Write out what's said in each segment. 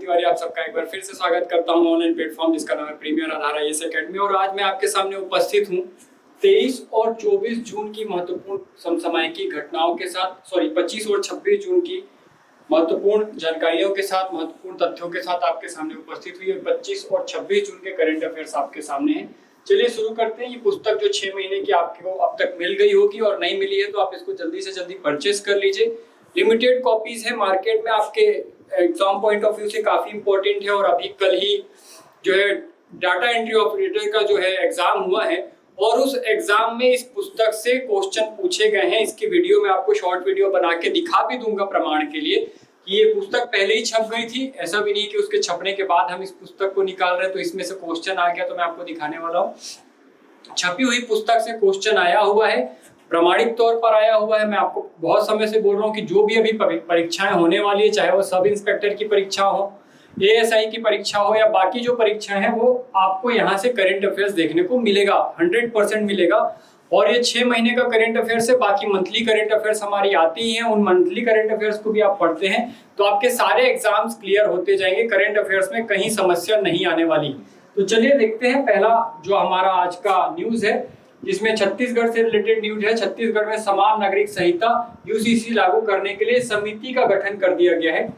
तिवारी आप सबका एक बार फिर से स्वागत करता हूं ऑनलाइन प्लेटफॉर्म जिसका नाम है प्रीमियर आधार IAS एकेडमी। और आज मैं आपके सामने उपस्थित हूं 23 और 24 जून की महत्वपूर्ण समसामयिकी घटनाओं के साथ, 25 और 26 जून की महत्वपूर्ण जानकारियों के साथ, महत्वपूर्ण तथ्यों के साथ आपके सामने उपस्थित हुई है। 25 और 26 जून के करंट अफेयर्स आपके सामने हैं। चलिए शुरू करते हैं। ये पुस्तक जो 6 महीने की आपको अब तक मिल गई होगी और नहीं मिली है तो आप इसको जल्दी से जल्दी परचेस कर लीजिए। लिमिटेड कॉपीज है मार्केट में, आपके एग्जाम पॉइंट ऑफ व्यू से काफी इंपॉर्टेंट है। और अभी कल ही जो है डाटा एंट्री ऑपरेटर का जो है एग्जाम हुआ है और उस एग्जाम में इस पुस्तक से क्वेश्चन पूछे गए हैं। इसकी वीडियो मैं आपको शॉर्ट वीडियो बना के दिखा भी दूंगा प्रमाण के लिए कि ये पुस्तक पहले ही छप गई थी। ऐसा भी नहीं कि उसके छपने के बाद हम इस पुस्तक को निकाल रहे हैं तो इसमें से क्वेश्चन आ गया, तो मैं आपको दिखाने वाला हूँ। छपी हुई पुस्तक से क्वेश्चन आया हुआ है, प्रमाणिक तौर पर आया हुआ है। मैं आपको बहुत समय से बोल रहा हूँ कि जो भी अभी परीक्षाएं होने वाली है, चाहे वो सब इंस्पेक्टर की परीक्षा हो, ASI की परीक्षा हो या बाकी जो परीक्षाएं हैं, वो आपको यहाँ से करंट अफेयर्स देखने को मिलेगा, 100% मिलेगा। और ये 6 महीने का करंट अफेयर्स है। बाकी मंथली करंट अफेयर्स हमारी आती ही हैं, उन मंथली करंट अफेयर्स को भी आप पढ़ते हैं तो आपके सारे एग्जाम्स क्लियर होते जाएंगे। करंट अफेयर्स में कहीं समस्या नहीं आने वाली। तो चलिए देखते हैं पहला जो हमारा आज का न्यूज है, जिसमें छत्तीसगढ़ से रिलेटेड न्यूज है। छत्तीसगढ़ में समान नागरिक संहिता UCC लागू करने के लिए समिति का गठन कर दिया गया है।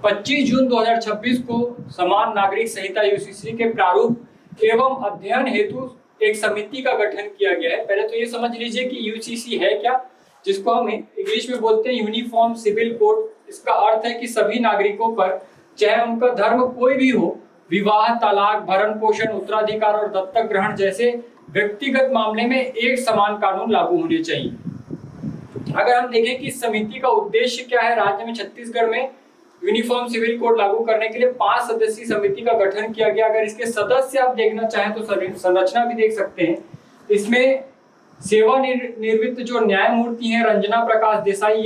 25 जून 2026 को समान नागरिक संहिता UCC के प्रारूप एवं अध्ययन हेतु एक समिति का गठन किया गया है। पहले तो ये समझ लीजिए कि UCC है क्या, जिसको हम इंग्लिश में बोलते हैं यूनिफॉर्म सिविल कोड। इसका अर्थ है कि सभी नागरिकों पर, चाहे उनका धर्म कोई भी हो, विवाह, तलाक, भरण पोषण, उत्तराधिकार और दत्तक ग्रहण जैसे व्यक्तिगत मामले में एक समान कानून लागू होने चाहिए। अगर हम देखें कि इस समिति का उद्देश्य क्या है, राज्य में छत्तीसगढ़ में यूनिफॉर्म सिविल कोड लागू करने के लिए 5 सदस्यीय समिति का गठन किया गया। अगर इसके सदस्य आप देखना चाहें तो संरचना भी देख सकते हैं। इसमें सेवानिवृत्त जो न्यायमूर्ति हैं, रंजना प्रकाश देसाई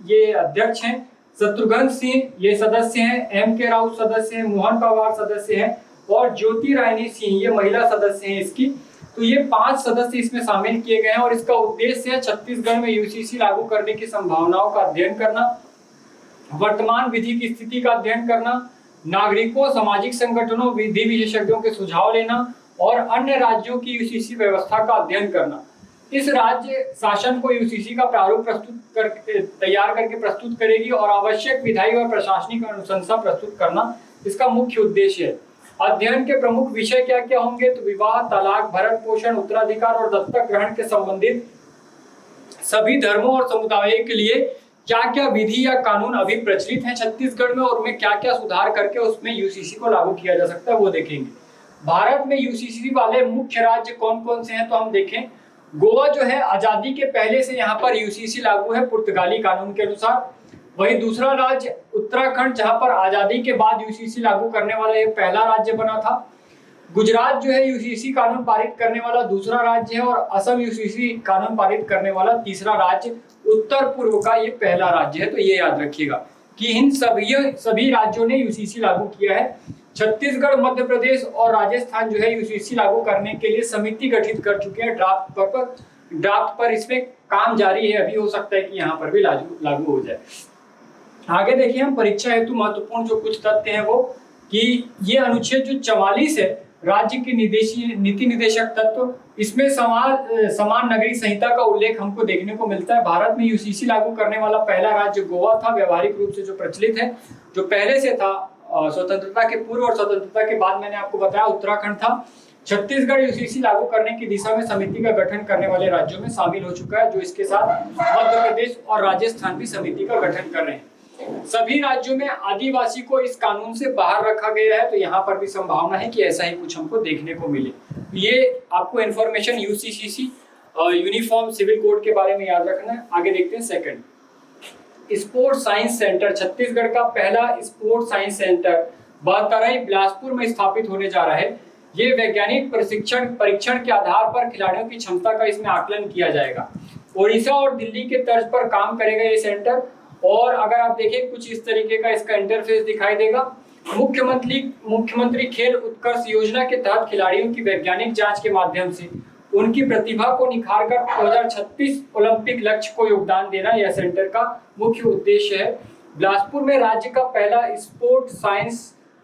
ये अध्यक्ष हैं, शत्रुघ्न सिंह ये सदस्य हैं, MK राउत सदस्य हैं, मोहन पवार सदस्य हैं और ज्योति रानी सिंह ये महिला सदस्य हैं इसकी। तो ये 5 सदस्य इसमें शामिल किए गए हैं और इसका उद्देश्य है छत्तीसगढ़ में UCC लागू करने की संभावनाओं का अध्ययन करना, वर्तमान विधि की स्थिति का अध्ययन करना, नागरिकों, सामाजिक संगठनों, विधि विशेषज्ञों के सुझाव लेना और अन्य राज्यों की UCC व्यवस्था का अध्ययन करना। इस राज्य शासन को UCC का प्रारूप तैयार करके प्रस्तुत करेगी और आवश्यक विधायी और प्रशासनिक अनुशंसा प्रस्तुत करना इसका मुख्य उद्देश्य है। अध्ययन के प्रमुख विषय क्या क्या होंगे, तो विवाह, तलाक, भरण पोषण, उत्तराधिकार और दत्तक ग्रहण के संबंधित सभी धर्मों और समुदायों के लिए क्या क्या विधि या कानून अभी प्रचलित हैं छत्तीसगढ़ में और उनमें क्या क्या सुधार करके उसमें UCC को लागू किया जा सकता है, वो देखेंगे। भारत में UCC वाले मुख्य राज्य कौन कौन से हैं, तो हम देखें गोवा जो है आजादी के पहले से यहाँ पर UCC लागू है पुर्तगाली कानून के अनुसार। वही दूसरा राज्य उत्तराखंड, जहां पर आजादी के बाद UCC लागू करने वाला ये पहला राज्य बना था। गुजरात जो है UCC कानून पारित करने वाला दूसरा राज्य है और असम UCC कानून पारित करने वाला तीसरा राज्य, उत्तर पूर्व का ये पहला राज्य है। तो ये याद रखिएगा कि इन सभी राज्यों ने UCC लागू किया है। छत्तीसगढ़, मध्य प्रदेश और राजस्थान जो है UCC लागू करने के लिए समिति गठित कर चुके हैं। ड्राफ्ट पर इसमें काम जारी है, अभी हो सकता है कि यहाँ पर भी लागू हो जाए। आगे देखिए हम परीक्षा हेतु महत्वपूर्ण जो कुछ तथ्य हैं वो कि ये अनुच्छेद जो 44 है राज्य की नीति निदेशक तत्व, इसमें समान नागरिक संहिता का उल्लेख हमको देखने को मिलता है। भारत में UCC लागू करने वाला पहला राज्य गोवा था, व्यवहारिक रूप से जो प्रचलित है। जो पहले से था स्वतंत्रता के पूर्व और स्वतंत्रता के बाद मैंने आपको बताया उत्तराखंड था। छत्तीसगढ़ UCC लागू करने की दिशा में समिति का गठन करने वाले राज्यों में शामिल हो चुका है, जो इसके साथ मध्य प्रदेश और राजस्थान भी समिति का गठन कर रहे हैं। सभी राज्यों में आदिवासी को इस कानून से बाहर रखा गया है, तो यहाँ पर भी संभावना है कि ऐसा ही कुछ हमको देखने को मिले। ये आपको information UCC uniform civil code के बारे में याद रखना है। आगे देखते हैं second, sport science centre. Chhattisgarh का पहला sport science centre Bahatarai Bilaspur में स्थापित होने जा रहा है। ये वैज्ञानिक परीक्षण के आधार पर खिलाड़ियों की क्षमता का इसमें आकलन किया जाएगा। ओडिशा और दिल्ली के तर्ज पर काम करेगा ये सेंटर। और अगर आप देखें कुछ इस तरीके का इसका इंटरफेस दिखाई देगा। मुख्यमंत्री खेल उत्कर्ष योजना के तहत खिलाड़ियों की वैज्ञानिक जांच के माध्यम से उनकी प्रतिभा को निखारकर 2036 ओलंपिक लक्ष्य को योगदान देना यह सेंटर का मुख्य उद्देश्य है। बिलासपुर में राज्य का पहला स्पोर्ट साइंस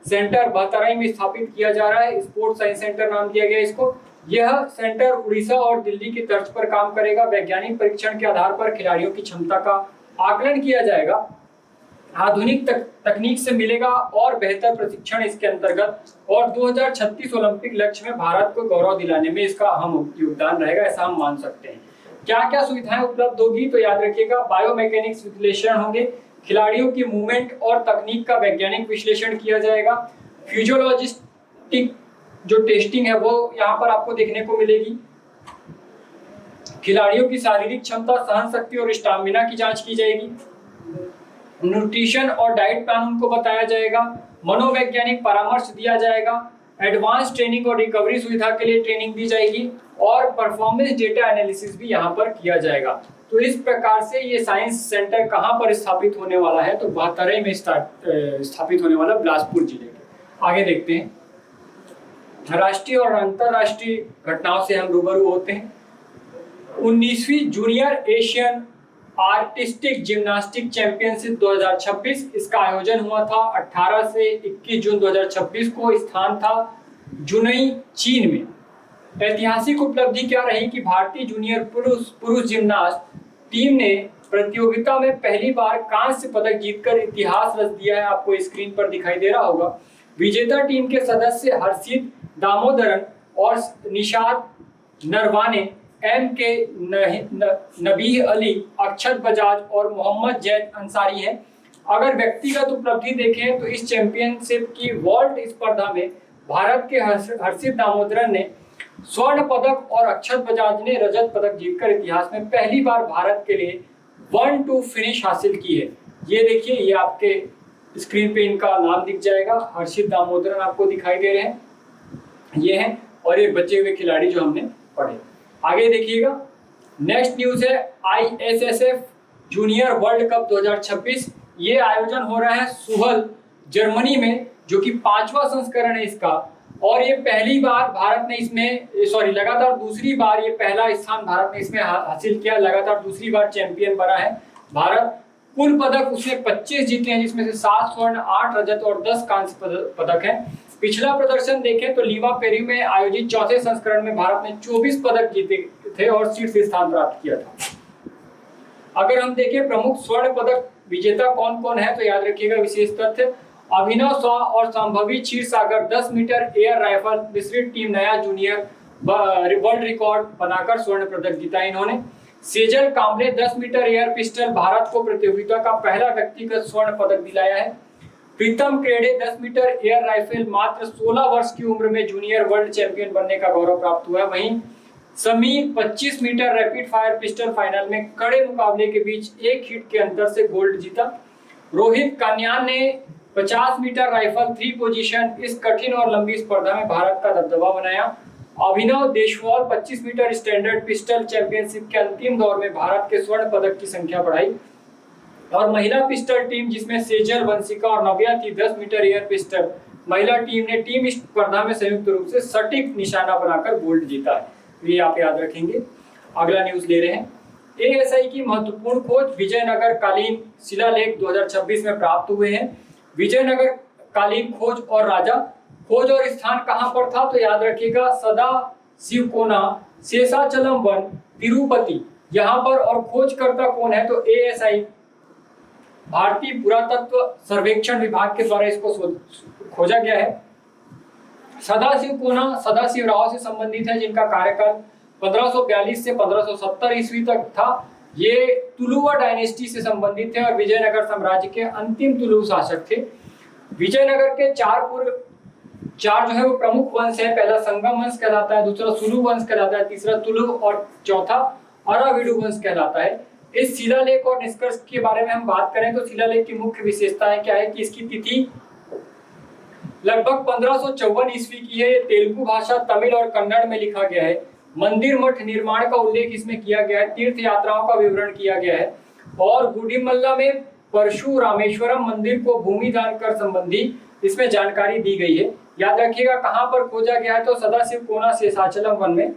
सेंटर बहतराई में स्थापित किया जा रहा है। स्पोर्ट साइंस सेंटर नाम दिया गया इसको। यह सेंटर उड़ीसा और दिल्ली की तर्ज पर काम करेगा। वैज्ञानिक परीक्षण के आधार पर खिलाड़ियों की क्षमता का आकलन किया जाएगा। आधुनिक तकनीक से मिलेगा और बेहतर प्रशिक्षण इसके अंतर्गत, और 2036 ओलंपिक लक्ष्य में भारत को गौरव दिलाने में इसका अहम योगदान रहेगा, ऐसा हम मान सकते हैं। क्या क्या सुविधाएं उपलब्ध होगी, तो याद रखिएगा बायोमैकेनिक्स विश्लेषण होंगे, खिलाड़ियों की मूवमेंट और तकनीक का वैज्ञानिक विश्लेषण किया जाएगा, फिजियोलॉजिस्टिक जो टेस्टिंग है वो यहाँ पर आपको देखने को मिलेगी, खिलाड़ियों की शारीरिक क्षमता, सहन शक्ति और स्टामिना की जांच की जाएगी, न्यूट्रिशन और डाइट प्लान उनको बताया जाएगा, मनोवैज्ञानिक परामर्श दिया जाएगा, एडवांस ट्रेनिंग और रिकवरी सुविधा के लिए ट्रेनिंग दी जाएगी, और परफॉर्मेंस डेटा एनालिसिस भी यहाँ पर किया जाएगा। तो इस प्रकार से ये साइंस सेंटर कहाँ पर स्थापित होने वाला है, तो बहतराई में स्थापित होने वाला बिलासपुर जिले के। आगे देखते हैं, राष्ट्रीय और अंतरराष्ट्रीय घटनाओं से हम रूबरू होते हैं। 19वीं junior Asian artistic gymnastic championship 2026, इसका आयोजन हुआ था 18 से 21 जून 2026 को। स्थान था जुनई, चीन में। ऐतिहासिक उपलब्धि क्या रही कि भारतीय जूनियर पुरुष जिम्नास्ट टीम ने प्रतियोगिता में पहली बार कांस्य पदक जीतकर इतिहास रच दिया है। आपको स्क्रीन पर दिखाई दे रहा होगा। विजेता टीम के सदस्य हर्षित दामोदरन और निशात नरवाने, M.K. नबीह अली, अक्षत बजाज और मोहम्मद जैद अंसारी हैं। अगर व्यक्तिगत उपलब्धि देखें तो इस चैंपियनशिप की वर्ल्ड स्पर्धा में भारत के हर्षित दामोदरन ने स्वर्ण पदक और अक्षत बजाज ने रजत पदक जीतकर इतिहास में पहली बार भारत के लिए 1-2 फिनिश हासिल की है। ये देखिए, ये आपके स्क्रीन पे इनका नाम दिख जाएगा। हर्षित दामोदरन आपको दिखाई दे रहे हैं, ये हैं, और ये बचे हुए खिलाड़ी जो हमने पढ़े। आगे देखिएगा, नेक्स्ट न्यूज है ISSF जूनियर वर्ल्ड कप 2026। ये आयोजन हो रहा है सुहल, जर्मनी में, जो कि 5वां संस्करण है इसका। और ये पहली बार भारत ने इसमें लगातार दूसरी बार ये पहला स्थान भारत ने इसमें हासिल किया। लगातार दूसरी बार चैंपियन बना है भारत। कुल पदक उसने 25 जीते हैं, जिसमें से 7 स्वर्ण, 8 रजत और 10 कांस्य पदक हैं। पिछला प्रदर्शन देखें तो लीमा पेरू में आयोजित चौथे संस्करण में भारत ने 24 पदक जीते थे और शीर्ष स्थान प्राप्त किया था। अगर हम देखें प्रमुख स्वर्ण पदक विजेता कौन कौन है, तो याद रखिएगा विशेष तथ्य, अभिनव शाह और Sambhavi Kshirsagar 10 metre air rifle मिश्रित टीम नया जूनियर वर्ल्ड रिकॉर्ड बनाकर स्वर्ण पदक जीता इन्होंने। Sejal Kamble 10 metre air pistol Bharat को प्रतियोगिता का पहला व्यक्तिगत स्वर्ण पदक दिलाया है। प्रीतम क्रेडे 10 मीटर एयर राइफल मात्र 16 वर्ष की उम्र में जूनियर वर्ल्ड चैंपियन बनने का गौरव प्राप्त हुआ है। वहीं Sameer 25 metre rapid fire pistol final में कड़े मुकाबले के बीच एक हिट के अंतर से गोल्ड जीता। रोहित कान्यान ने 50 मीटर राइफल 3 पोजीशन इस कठिन और लंबी स्पर्धा में भारत का दबदबा बनाया। Abhinav Deswal 25 metre standard pistol championship के अंतिम दौर में भारत के स्वर्ण पदक की संख्या बढ़ाई। और महिला पिस्टल टीम, जिसमें सेजल, वंशिका और नव्या थी, 10 मीटर एयर पिस्टल महिला टीम ने टीम स्पर्धा में संयुक्त रूप से सटीक निशाना बनाकर गोल्ड जीता है। ये आप याद रखेंगे। अगला न्यूज ले रहे हैं, ASI की महत्वपूर्ण खोज विजयनगर कालीन शिलालेख 2026 में प्राप्त हुए हैं। विजयनगर कालीन खोज और राजा खोज और स्थान कहां पर था, तो याद रखिएगा सदा शिवकोना शेषाचलम वन तिरुपति यहाँ पर। और खोजकर्ता कौन है, तो ASI भारतीय पुरातत्व सर्वेक्षण विभाग के द्वारा इसको खोजा गया है। सदाशिव कोना सदाशिव राव से संबंधित है, जिनका कार्यकाल 1542 से 1570 ईस्वी तक था। ये तुलुवा डायनेस्टी से संबंधित है और विजयनगर साम्राज्य के अंतिम तुलु शासक थे। विजयनगर के चार जो है वो प्रमुख वंश है। पहला संगम वंश कहलाता है, दूसरा सुलु वंश कहलाता है, तीसरा तुलु और चौथा अराविडु वंश कहलाता है। इस शिलालेख और निष्कर्ष के बारे में हम बात करें तो शिलालेख की मुख्य विशेषताएं क्या है कि इसकी तिथि लगभग 1554 ईस्वी की है। तेलुगु भाषा, तमिल और कन्नड़ में लिखा गया है। मंदिर मठ निर्माण का उल्लेख इसमें किया गया है। तीर्थ यात्राओं का विवरण किया गया है और गुडिमल्ला में परशुरामेश्वरम मंदिर को भूमि दान कर संबंधी इसमें जानकारी दी गई है। याद रखिएगा कहां पर खोजा गया है, तो सदाशिव कोना शेषाचलम वन में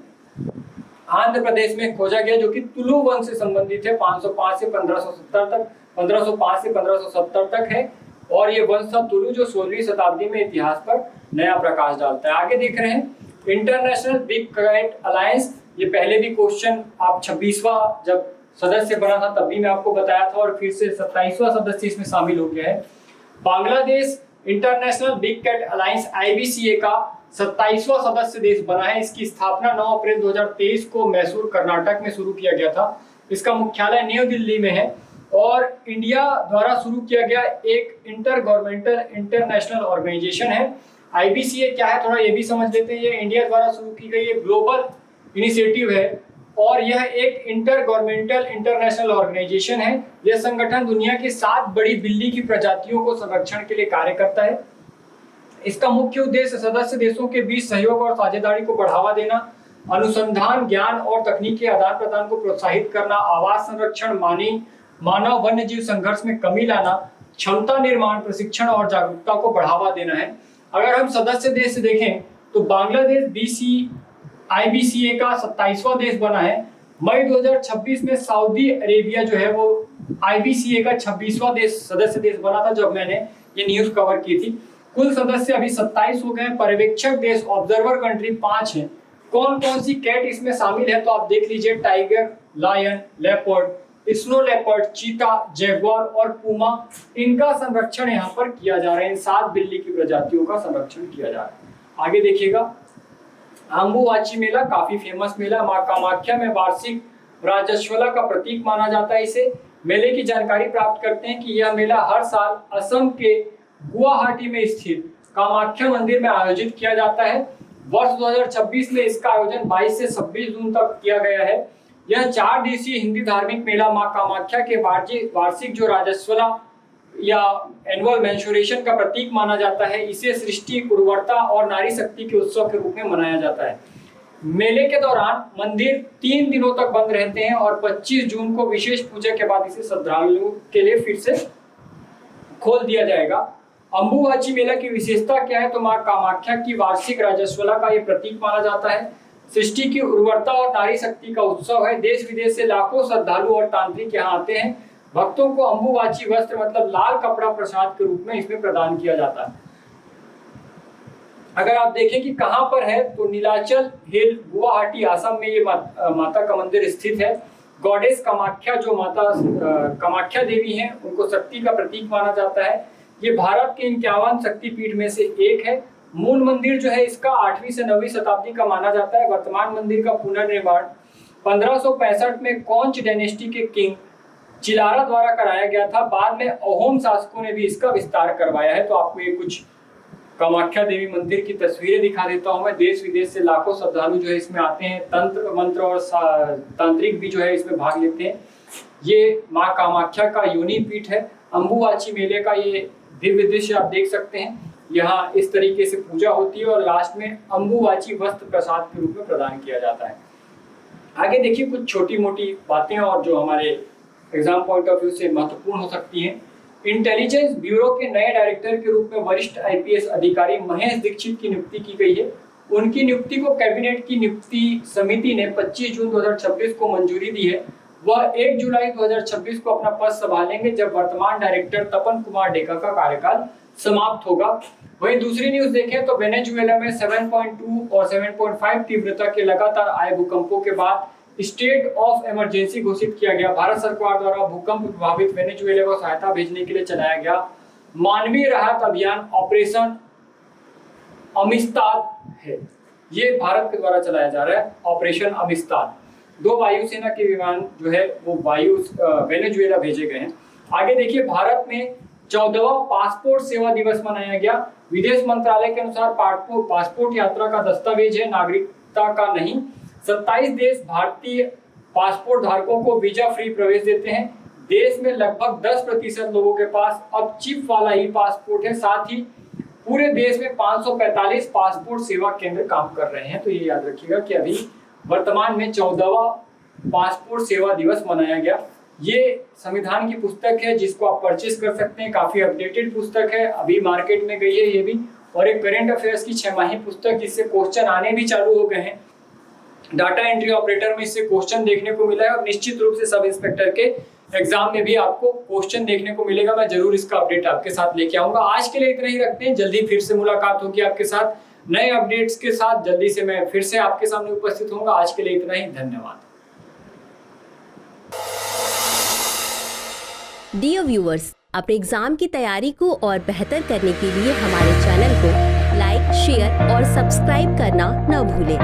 आंध्र प्रदेश में खोजा गया, जो कि तुलु वंश से संबंधित है। 505 से 1570 तक 1505 से 1570 तक है। और ये वंश था तुलु जो 16वीं शताब्दी में इतिहास पर नया प्रकाश डालता है। आगे देख रहे हैं इंटरनेशनल बिग कैट अलायंस। ये पहले भी क्वेश्चन आप 26वां जब सदस्य बना था तब भी मैं आपको बताया था और फिर से 27वां सदस्य इसमें शामिल हो गया है। Bangladesh international big cat alliance IBCA का 27वां सदस्य देश बना है। इसकी स्थापना 9 अप्रैल 2023 को मैसूर कर्नाटक में शुरू किया गया था। इसका मुख्यालय न्यू दिल्ली में है और इंडिया द्वारा शुरू किया गया एक इंटर गवर्नमेंटल इंटरनेशनल ऑर्गेनाइजेशन है। IBCA क्या है थोड़ा ये भी समझ लेते हैं। ये इंडिया द्वारा शुरू की गई एक ग्लोबल इनिशिएटिव है और यह एक इंटर गवर्नमेंटल इंटरनेशनल ऑर्गेनाइजेशन है। यह संगठन दुनिया की 7 बड़ी बिल्ली की प्रजातियों को संरक्षण के लिए कार्य करता है। इसका मुख्य उद्देश्य सदस्य देशों के बीच सहयोग और साझेदारी को बढ़ावा देना, अनुसंधान, ज्ञान और तकनीकी आदान प्रदान को प्रोत्साहित करना, आवास संरक्षण, मानव वन्य जीव संघर्ष में कमी लाना, क्षमता निर्माण, प्रशिक्षण और जागरूकता को बढ़ावा देना है। अगर हम सदस्य देश देखें तो बांग्लादेश IBCA का 27वां देश बना है। मई 2026 में सऊदी अरेबिया जो है वो IBCA का 26वां सदस्य देश बना था जब मैंने ये न्यूज कवर की थी। कुल सदस्य अभी 27 हो गए। पर्यवेक्षक देश ऑब्जर्वर कंट्री 5 है। कौन कौन सी कैट इसमें शामिल है तो आप देख लीजिए, tiger, lion, leopard, snow leopard, cheetah, jaguar और पूमा, इनका संरक्षण यहाँ पर किया जा रहा है। इन 7 बिल्ली की प्रजातियों का संरक्षण किया जा रहा है। आगे देखिएगा, अम्बुवाची मेला काफी फेमस मेला, मां कामाख्या में वार्षिक राजस्वला का प्रतीक माना जाता है। इसे मेले की जानकारी प्राप्त करते हैं कि यह मेला हर साल असम के गुवाहाटी में स्थित कामाख्या मंदिर में आयोजित किया जाता है। वर्ष 2026 में इसका आयोजन 22 से 26 जून तक किया गया है। यह 4 दिवसीय हिंदी धार्मिक मेला मां कामाख्या के वार्षिक जो राजस्वला या एनुअल मेंस्ट्रुएशन का प्रतीक माना जाता है। इसे सृष्टि, उर्वरता और नारी शक्ति के उत्सव के रूप में मनाया जाता है। मेले के दौरान मंदिर 3 दिनों तक बंद रहते हैं और 25 जून को विशेष पूजा के बाद इसे श्रद्धालुओं के लिए फिर से खोल दिया जाएगा। अम्बुवाची मेला की विशेषता क्या है तो मां कामाख्या की वार्षिक राजस्वला का ये प्रतीक माना जाता है। सृष्टि की उर्वरता और नारी शक्ति का उत्सव है। देश विदेश से लाखों श्रद्धालु और तांत्रिक यहाँ आते हैं। भक्तों को अम्बुवाची वस्त्र मतलब लाल कपड़ा प्रसाद के रूप में इसमें प्रदान किया जाता है। अगर आप देखें कि कहां पर है तो नीलाचल हिल, गुवाहाटी, असम में ये माता का मंदिर स्थित है। गॉडेस कामाख्या जो माता कामाख्या देवी हैं उनको शक्ति का प्रतीक माना जाता है। ये भारत के 51 शक्तिपीठ में से एक है। मूल मंदिर जो है इसका 8वीं से 9वीं शताब्दी का माना जाता है। वर्तमान मंदिर का पुनर्निर्माण 1565 में कौच डायनेस्टी के किंग चिलारा द्वारा कराया गया था। बाद में अहोम शासकों ने भी इसका विस्तार करवाया है। तो आपको ये कुछ कामाख्या देवी मंदिर की तस्वीरें दिखा देता हूं मैं। देश विदेश से लाखों श्रद्धालु जो है इसमें आते हैं। तंत्र मंत्र और तांत्रिक भी जो है इसमें भाग लेते हैं। ये माँ कामाख्या का योनि पीठ है। अम्बुवाची मेले का ये दिव्य दृश्य आप देख सकते हैं। यहाँ इस तरीके से पूजा होती है और लास्ट में अम्बुवाची वस्त्र प्रसाद के रूप में प्रदान किया जाता है। आगे देखिए कुछ छोटी मोटी बातें और जो हमारे एग्जाम पॉइंट ऑफ व्यू से महत्वपूर्ण हो सकती हैं। इंटेलिजेंस ब्यूरो के नए डायरेक्टर के रूप में वरिष्ठ IPS अधिकारी महेश दीक्षित की नियुक्ति की गई है। उनकी नियुक्ति को कैबिनेट की नियुक्ति समिति ने 25 जून 2026 को मंजूरी दी है। वह 1 जुलाई 2026 को अपना पद संभालेंगे जब वर्तमान डायरेक्टर तपन कुमार डेका का कार्यकाल समाप्त होगा। वहीं दूसरी न्यूज देखें तो वेनेजुएला में 7.2 और 7.5 तीव्रता के लगातार आए भूकंपों के बाद स्टेट ऑफ इमरजेंसी घोषित किया गया। भारत सरकार द्वारा भूकंप प्रभावित वेनेजुएला को सहायता भेजने के लिए चलाया गया मानवीय राहत अभियान ऑपरेशन अमिस्ताद है। ये भारत के द्वारा चलाया जा रहा है ऑपरेशन अमिस्ताद। 2 वायुसेना के विमान जो है वो वेनेजुएला भेजे गए हैं। आगे देखिए, भारत में 14वां पासपोर्ट सेवा दिवस मनाया गया। विदेश मंत्रालय के अनुसार पासपोर्ट यात्रा का दस्तावेज है, नागरिकता का नहीं। 27 देश भारतीय पासपोर्ट धारकों को वीजा फ्री प्रवेश देते हैं। देश में लगभग 10% लोगों के पास अब चिप वाला ही पासपोर्ट है। साथ ही पूरे देश में 545 पासपोर्ट सेवा केंद्र काम कर रहे हैं। तो ये याद रखिएगा कि अभी वर्तमान में 14वां पासपोर्ट सेवा दिवस मनाया गया। ये संविधान की पुस्तक है जिसको आप परचेस कर सकते हैं। काफी अपडेटेड पुस्तक है, अभी मार्केट में गई है ये भी। और एक करेंट अफेयर्स की 6 माही पुस्तक जिससे क्वेश्चन आने भी चालू हो गए हैं। डाटा एंट्री ऑपरेटर में इससे क्वेश्चन देखने को मिला है और निश्चित रूप से सब इंस्पेक्टर के एग्जाम में भी आपको क्वेश्चन देखने को मिलेगा। मैं जरूर इसका अपडेट आपके साथ लेके आऊंगा। आज के लिए इतना ही रखते हैं, जल्दी फिर से मुलाकात होगी आपके साथ नए अपडेट्स के साथ। जल्दी से मैं फिर से आपके सामने उपस्थित होऊंगा। आज के लिए इतना ही, धन्यवाद। डियर व्यूअर्स, अपने एग्जाम की तैयारी को और बेहतर करने के लिए हमारे चैनल को लाइक, शेयर और सब्सक्राइब करना न भूलें।